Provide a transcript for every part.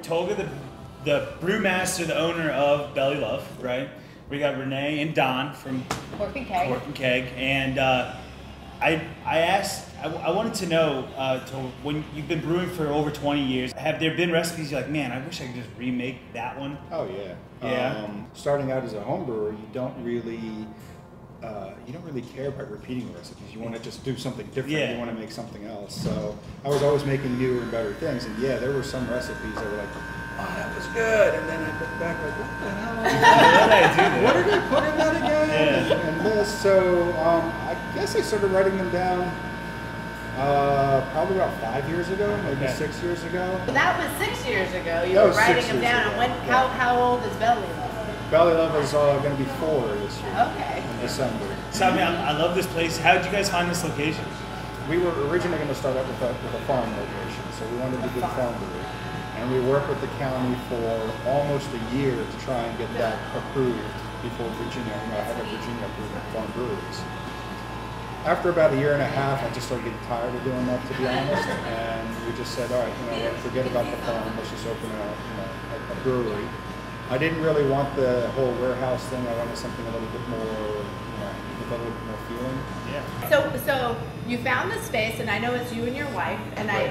Tolga, the brewmaster, the owner of Belly Love, right? We got Renee and Don from Cork and Keg. Cork and Keg, and I wanted to know, when you've been brewing for over 20 years, have there been recipes you're like, man, I wish I could just remake that one? Oh yeah. Yeah. Starting out as a home brewer, you don't really care about repeating the recipes. You want to just do something different. Yeah. You want to make something else. So I was always making newer and better things. And yeah, there were some recipes that were like, oh, that was good. And then I look back like, what the hell? What did I put in that again? Yeah. And this. So I guess I started writing them down probably about 5 years ago, maybe 6 years ago. So that was 6 years ago. You were writing them down. And when? Yeah. How old is Belly Love? Belly Love is going to be 4 this year. Okay. In December. So I mean, I love this place. How did you guys find this location? We were originally going to start out with a farm location, so we wanted to do a farm brewery. And we worked with the county for almost a year to try and get that approved before Virginia, have a Virginia approved farm breweries. After about a year and a half, I just started getting tired of doing that, to be honest, and we just said, all right, forget about the farm, let's just open a brewery. I didn't really want the whole warehouse thing. I wanted something a little bit more, with a little bit more feeling. Yeah. So you found the space, and I know it's you and your wife, and I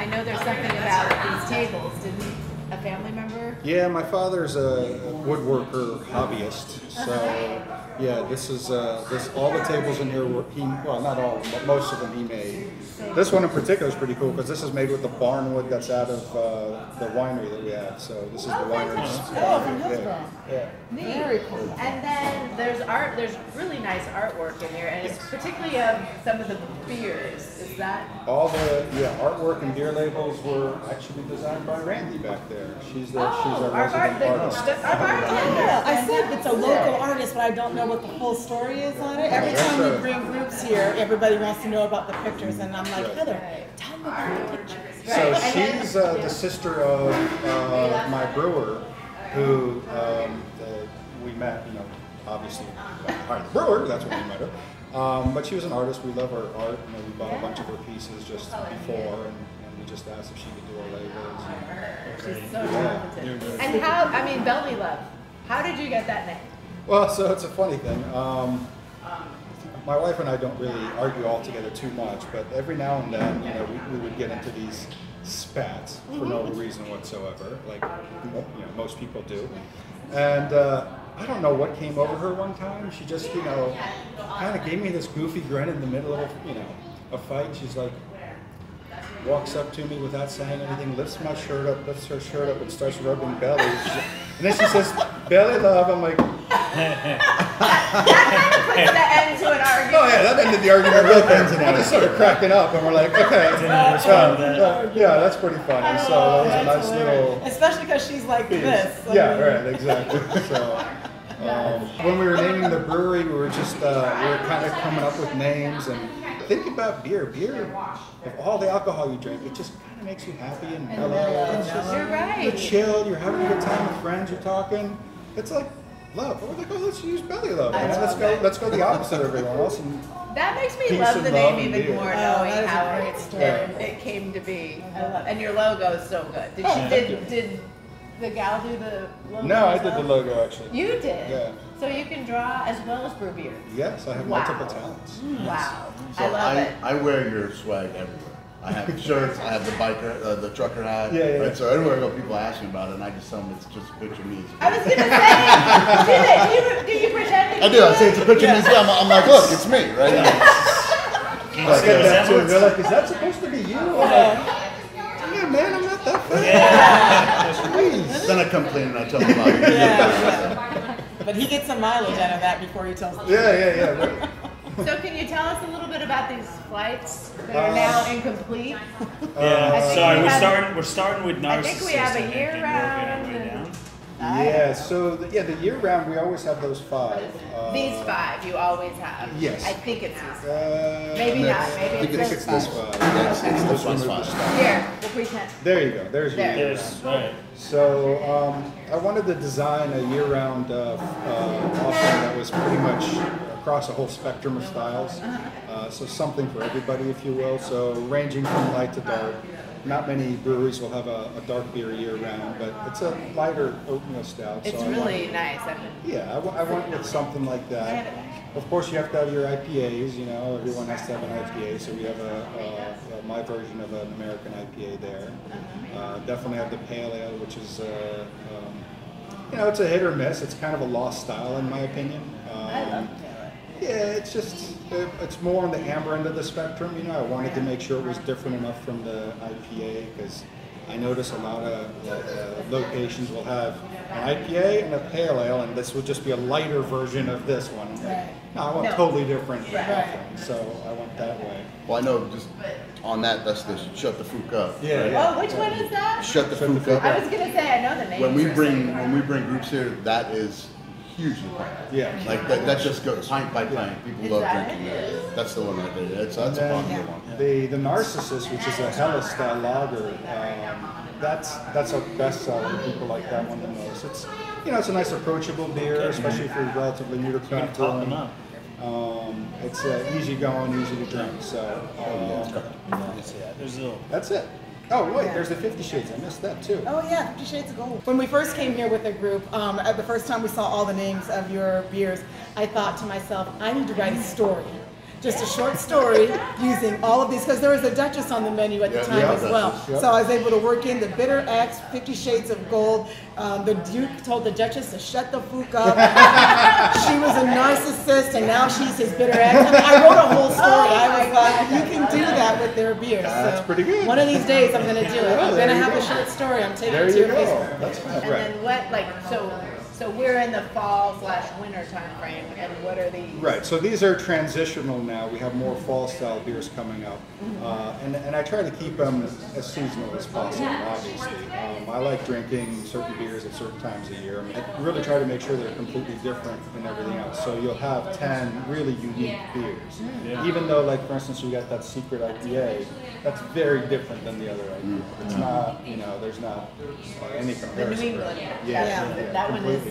know there's something about these tables. Didn't a family member? Yeah, my father's a woodworker hobbyist, so yeah, this is all the tables in here were not all of them, but most of them he made. This one in particular is pretty cool because this is made with the barn wood that's out of the winery that we have. So this is the winery's. From Hillsborough. Yeah. Very cool. And then there's art. There's really nice artwork in here, and it's particularly of some of the beers. Is that all the artwork and beer labels were actually designed by Randy back there. She's our resident artist. Our bartender. Yeah, I said it's a local artist, but I don't know what the whole story is on it. Every time we bring groups here, everybody wants to know about the pictures, and I'm like, Heather, tell me about the pictures. So she's the sister of my brewer, who we met, obviously by the brewer, that's when we met her. But she was an artist. We love her art. We bought a bunch of her pieces just before, and we just asked if she could do our labels. She's so talented. And Belly Love, how did you get that name? Well, so it's a funny thing. My wife and I don't really argue all together too much, but every now and then, we would get into these spats for no reason whatsoever, like most people do. And I don't know what came over her one time. She just, kind of gave me this goofy grin in the middle of, a fight. She's like, walks up to me without saying anything, lifts her shirt up, and starts rubbing belly. And then she says, "Belly Love." I'm like, That kind of puts the end to an argument. oh yeah, that ended the argument real quick. I just started cracking up, and we're like, okay, yeah, that's pretty funny. So that was a nice little. Especially because she's like this. Yeah, right, exactly. So when we were naming the brewery, we were kind of coming up with names and think about beer. Beer, of all the alcohol you drink, it just kind of makes you happy and mellow. You're right. You're chilled. You're having a good time with friends. You're talking. It's like love. We're like, let's use Belly Love. Let's go the opposite of everyone else. And that makes me love the name even more, knowing how it came to be. And your logo is so good. Did the gal do the logo? No, I did the logo actually. You did? Yeah. So you can draw as well as brew beer? Yes, I have multiple talents. Wow. So I love it. I wear your swag everywhere. I have shirts, I have the biker, the trucker hat. Yeah. Right? So everywhere I go, people ask me about it, and I just tell them it's just a picture of me. I was going to say, do you pretend? I do. I say it's a picture of me. I'm like, look, it's me, right? I get that too. They're like, is that supposed to be you? I'm like, yeah, man, I'm not that fat. Please. Then I come clean and I tell them about it. Yeah. But he gets some mileage out of that before he tells us. Yeah. Right. So can you tell us a little bit about these flights that are now incomplete? Sorry, we're starting with Narcissist. I think we have a year round. Yeah, so the year round we always have those 5. These 5 you always have. Yes. I think it's these 5. Maybe not. Maybe I think it's this 5. It's this one's fine. Here, we'll pretend. There you go. There's your year Yes. round. Right. So I wanted to design a year-round offering that was pretty much across a whole spectrum of styles. So something for everybody, if you will. So ranging from light to dark. not many breweries will have a dark beer year round, but it's a lighter oatmeal stout. It's really nice. Yeah, I went with something like that. Of course, you have to have your IPAs. You know, everyone has to have an IPA. So we have my version of an American IPA there. Definitely have the pale ale, which is you know, it's a hit or miss. It's kind of a lost style in my opinion. I love pale ale. Yeah, it's just it's more on the amber end of the spectrum. You know, I wanted to make sure it was different enough from the IPA because I notice a lot of locations will have an IPA and a pale ale, and this would just be a lighter version of this one. Right. No, I want totally different offerings, so I went that way. Well, I know just on that, that's the shut the fook up. Yeah. Right? Yeah. Oh, which one is that? Shut the fook up. I was gonna say I know the name. When we bring groups here, that is hugely popular. Yeah. Like that just goes pint by pint. People Is love that drinking it? that. That's the one right there. That's a popular one. The Narcissus, which is a Hella style lager, that's our best seller. People like that one the most. It's it's a nice approachable beer, especially if you're relatively new to craft brewing. It's easy going, easy to drink. So There's a little. that's it. Oh wait, there's the 50 Shades. I missed that too. Oh yeah, 50 Shades of Gold. When we first came here with the group, at the first time we saw all the names of your beers, I thought to myself, I need to write a story. Just a short story using all of these, because there was a Duchess on the menu at the time as well. Yep. So I was able to work in the Bitter X, 50 Shades of Gold. The Duke told the Duchess to shut the fook up. She was a narcissist, and now she's his Bitter X. I mean, I wrote a whole story. I was like, you can do that with their beers. That's pretty good. One of these days I'm going to do it. I'm going to have a short story. I'm taking it to your Facebook. That's fine. And then what, like, so we're in the fall/winter time frame, and what are these? Right, so these are transitional now. We have more fall style beers coming up. And I try to keep them as seasonal as possible, obviously. I like drinking certain beers at certain times of year. I really try to make sure they're completely different than everything else. So you'll have 10 really unique beers. Even though, like, for instance, you got that secret IPA, that's very different than the other IPA. It's not, there's not any The comparison. New England. Yeah, That one completely.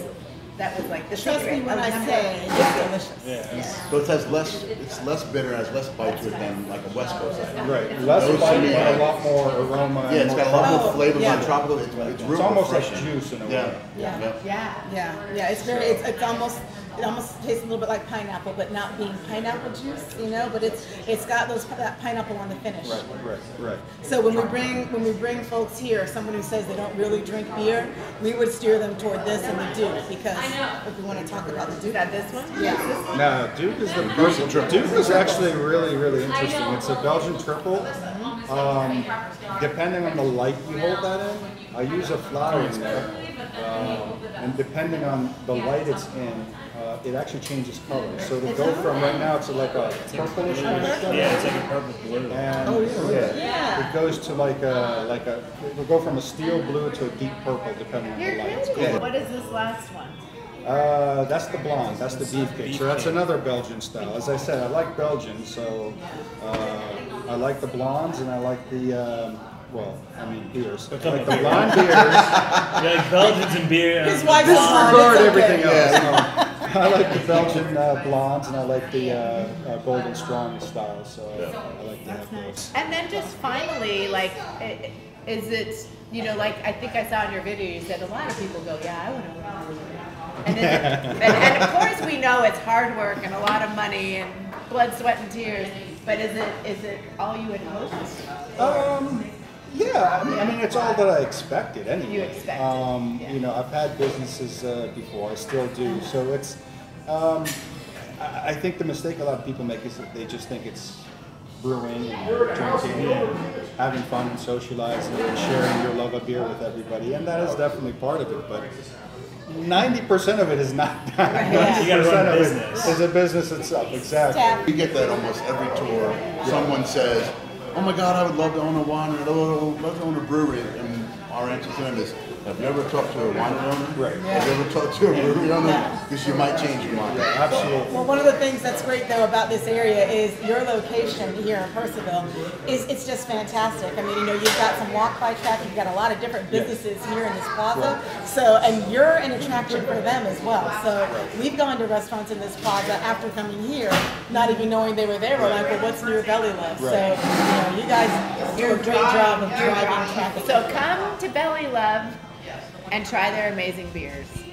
that was like the Trust me secret. when I say it's delicious. So it has it's less bitter, has less bite to it than like a West Coast IPA. Right, less bite and a lot more aroma. Yeah, it's got a lot more flavors yeah. on tropical. It's real It's almost like refreshing. juice in a way. Yeah. It's very. It's almost. It almost tastes a little bit like pineapple, but not being pineapple juice, But it's got that pineapple on the finish. Right. So when we bring folks here, someone who says they don't really drink beer, we would steer them toward this and the Duke, because if we want to talk about the Duke. Is that this one? Yeah. No, Duke is the Duke is actually really, really interesting. It's a Belgian triple. Depending on the light you hold that in, I use a flower in there, and depending on the light it's in, it actually changes color. So to go from right now, it's like a purplish kind of color. Yeah, it's like a purple blue. And it goes to it'll go from a steel blue to a deep purple depending on the light. It's cool. What is this last one? That's the blonde. That's the beefcake. So that's another Belgian style. As I said, I like Belgian, so I like the blondes and I like the beers. I like the blonde beers. You like Belgians and beer. His wife's Disregard okay. everything else. I like the Belgian blondes and I like the golden strong style. So I like to have those. And then just finally, like, is it, like I think I saw in your video, you said a lot of people go, yeah, I want to run a brewery. And of course we know it's hard work and a lot of money and blood, sweat, and tears. But is it all you had hoped? Yeah, I mean, it's all that I expected anyway. You expected, I've had businesses before, I still do. So it's, I think the mistake a lot of people make is that they just think it's brewing and drinking and having fun and socializing and sharing your love of beer with everybody. And that is definitely part of it, but 90% of it is not that. You gotta run a 90% of business. it is a business itself, exactly. We get that almost every tour. Someone says, "Oh my God, I would love to own a winery, I'd love to own a brewery," and our answer to them is, Have you ever talked to a winery owner? Right. Have you ever talked to a brewery owner? Yeah. Because you might change your mind. Absolutely. Well, one of the things that's great though about this area is your location here in Purcellville it's just fantastic. I mean, you know, you've got some walk by traffic, you've got a lot of different businesses here in this plaza. So, and you're an attraction for them as well. So we've gone to restaurants in this plaza after coming here, not even knowing they were there. We're like, well, what's near Belly Love? So, you know, you guys do a great job of driving traffic. So come to Belly Love and try their amazing beers.